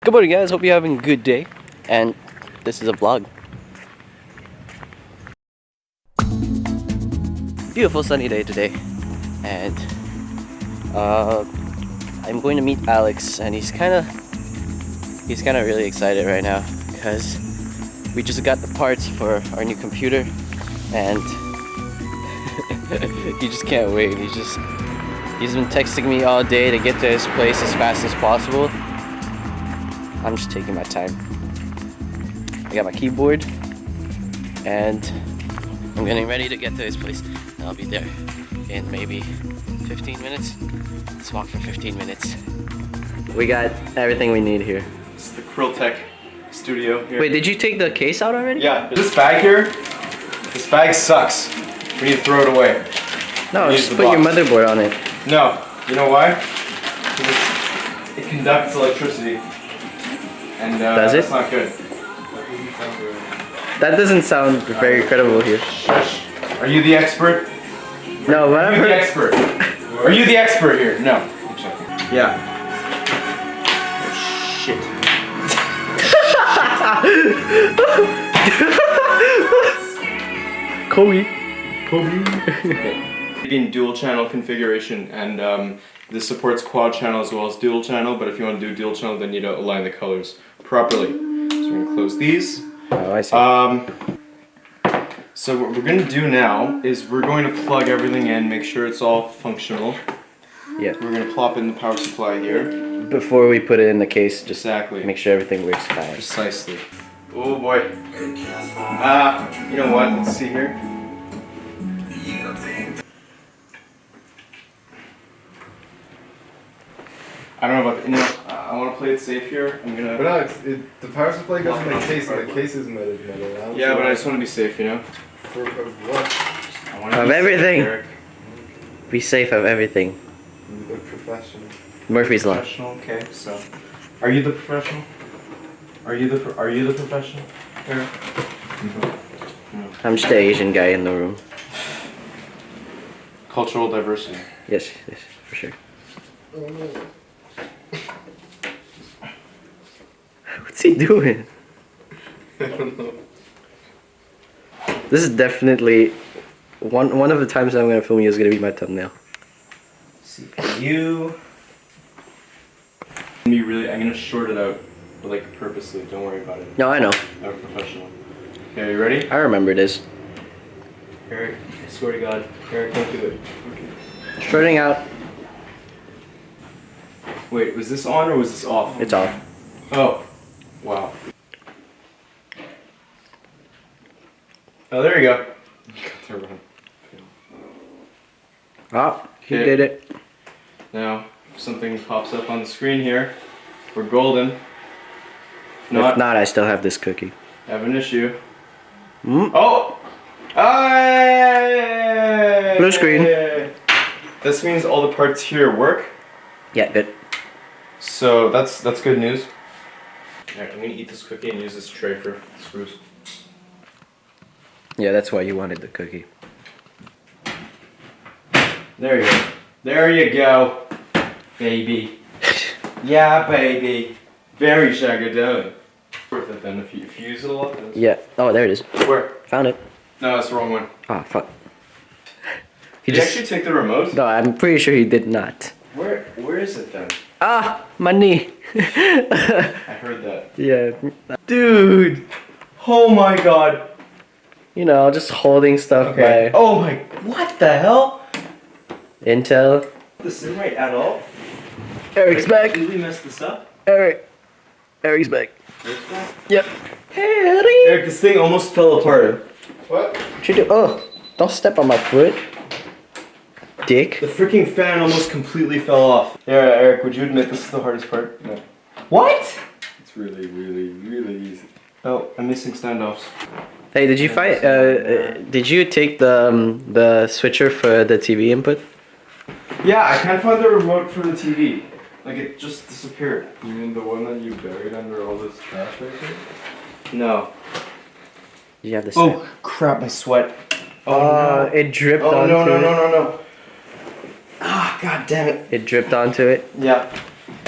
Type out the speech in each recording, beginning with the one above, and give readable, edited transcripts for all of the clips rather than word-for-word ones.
Good morning, guys. Hope you're having a good day. And this is a vlog. Beautiful sunny day today. And I'm going to meet Alex, and he's kind of really excited right now because we just got the parts for our new computer, and he just can't wait. He's been texting me all day to get to his place as fast as possible. I'm just taking my time. I got my keyboard, and I'm getting ready to get to his place. I'll be there in maybe 15 minutes. Let's walk for 15 minutes. We got everything we need here. This is the Krilltech studio here. Wait, did you take the case out already? Yeah. This bag here, this bag sucks. We need to throw it away. No, just put your motherboard on it. No. You know why? Because it conducts electricity. And does it? That's not good. That doesn't sound very credible here. Shush. Are you the expert? No, but Are you the expert? Are you the expert here? No. I'm checking. Yeah. Oh, shit. Kobe. In dual channel configuration, and this supports quad channel as well as dual channel, but if you want to do dual channel, then you need to align the colors properly. So we're going to close these. Oh, I see. So what we're going to do now is we're going to plug everything in, make sure it's all functional. Yeah. We're going to plop in the power supply here. Before we put it in the case, just Exactly. make sure everything works fine. Precisely. Oh boy. You know what? Let's see here. I don't know about I want to play it safe here. I'm gonna. But Alex, the power supply goes in the case, and the case is metal. Yeah, but I just want to be safe, you know. For what? I wanna Of be everything. Safe, Eric. Be safe of everything. The professional. Murphy's Law. Professional. Okay, so. Are you the professional? Are you the professional, Eric? I'm just the Asian guy in the room. Cultural diversity. Yes, for sure. What's he doing? I don't know. This is definitely one of the times I'm gonna film you is gonna be my thumbnail. CPU. I'm gonna short it out, but like purposely. Don't worry about it. No, I know. I'm a professional. Okay, are you ready? I remember this. Eric, I swear to God, Eric, don't do it. Okay. Shorting out. Wait, was this on or was this off? It's off. Oh, wow. Oh, there you go. Oh, he Okay. did it. Now, if something pops up on the screen here, we're golden. If If not, I still have this cookie. have an issue. Mm. Oh! Hey! Blue screen. This means all the parts here work. Yeah, good. So that's good news. Alright, I'm gonna eat this cookie and use this tray for screws. Yeah, that's why you wanted the cookie. There you go. There you go, baby. Yeah, baby. Very shagadelic. Worth it then if you use it a lot. Then Yeah. Oh, there it is. Where? Found it. No, that's the wrong one. Ah, fuck. He Did you actually take the remote? No, I'm pretty sure he did not. Where is it then? Ah, my knee. I heard that. Yeah. Dude! Oh my god! You know, just holding stuff Okay. by Oh my, what the hell? Intel. This isn't right at all. Eric's back. Completely messed this up. Eric's back. Eric's back? Yep. Hey, Eddie. Eric, this thing almost fell apart. What? What you do? Oh, don't step on my foot. Dick. The freaking fan almost completely fell off. Yeah, Eric, would you admit this is the hardest part? No. What? It's really, really, really easy. Oh, I'm missing standoffs. Hey, did you find? Did you take the switcher for the TV input? Yeah, I can't find the remote for the TV. Like, it just disappeared. You mean the one that you buried under all this trash right here? No. You have the. Oh, crap, my sweat. Oh, no. It dripped Oh, onto no, no, it. no, no, no. Ah, god damn it. It dripped onto it. Yeah.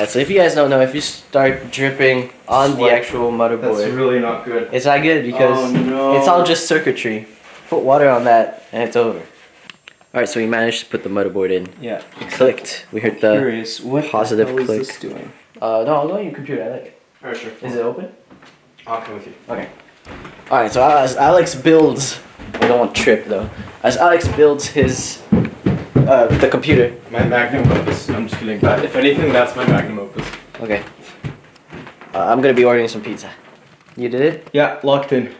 So if you guys don't know, if you start dripping on the Sweat. actual motherboard, That's really not good. it's not good because Oh, no. it's all just circuitry. Put water on that and it's over. Alright, so we managed to put the motherboard in. Yeah. It clicked. We heard the Curious, what positive the hell click. is this doing? no, I'll go on your computer, I like it. Alright, sure. Is it open? I'll come with you. Okay. Alright, so as Alex builds, we don't want trip though. As Alex builds his, the computer. My magnum opus. I'm just kidding. If anything, that's my magnum opus. Okay. I'm gonna be ordering some pizza. You did it? Yeah, locked in. I'm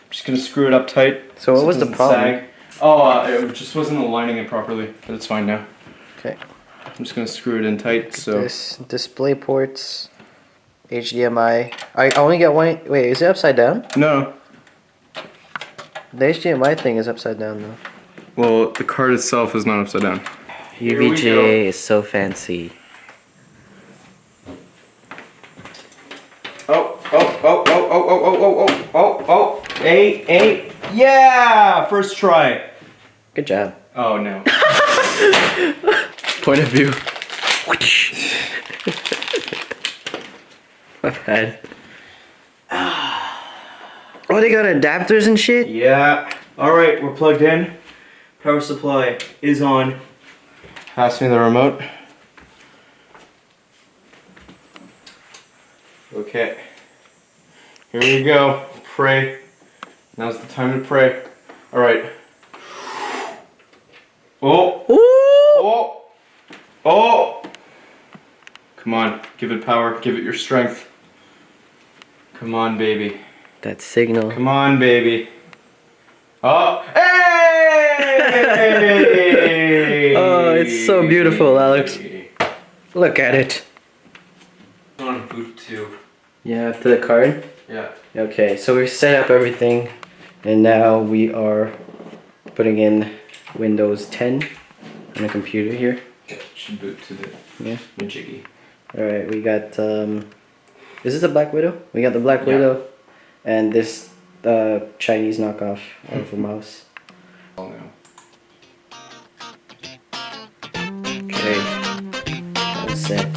just gonna screw it up tight. So what it was the doesn't problem? sag. Oh, it just wasn't aligning it properly, but it's fine now. Okay. I'm just gonna screw it in tight. So This display ports, HDMI. I only got one. Wait, is it upside down? no. The HDMI thing is upside down though. Well, the card itself is not upside down. Here we go. UVGA is so fancy. Oh. Eight. Yeah! First try. Good job. Oh no. Point of view. My bad. Oh, they got adapters and shit? Yeah. Alright, we're plugged in. Power supply is on. Pass me the remote. Okay. Here we go. Pray. Now's the time to pray. Alright. Oh! Ooh! Oh! Come on. Give it power. Give it your strength. Come on, baby. That signal. Come on, baby. Oh! Hey! Oh, it's so beautiful, Alex. Look at it. On boot 2. Yeah, to the card? Yeah. Okay, so we've set up everything, and now we are putting in Windows 10 on the computer here. Okay, should boot to the Yeah. Majiggy. Alright, we got, is this a Black Widow? We got the Black Yeah. Widow, and this Chinese knockoff of a mouse. Oh no. Okay, that's set.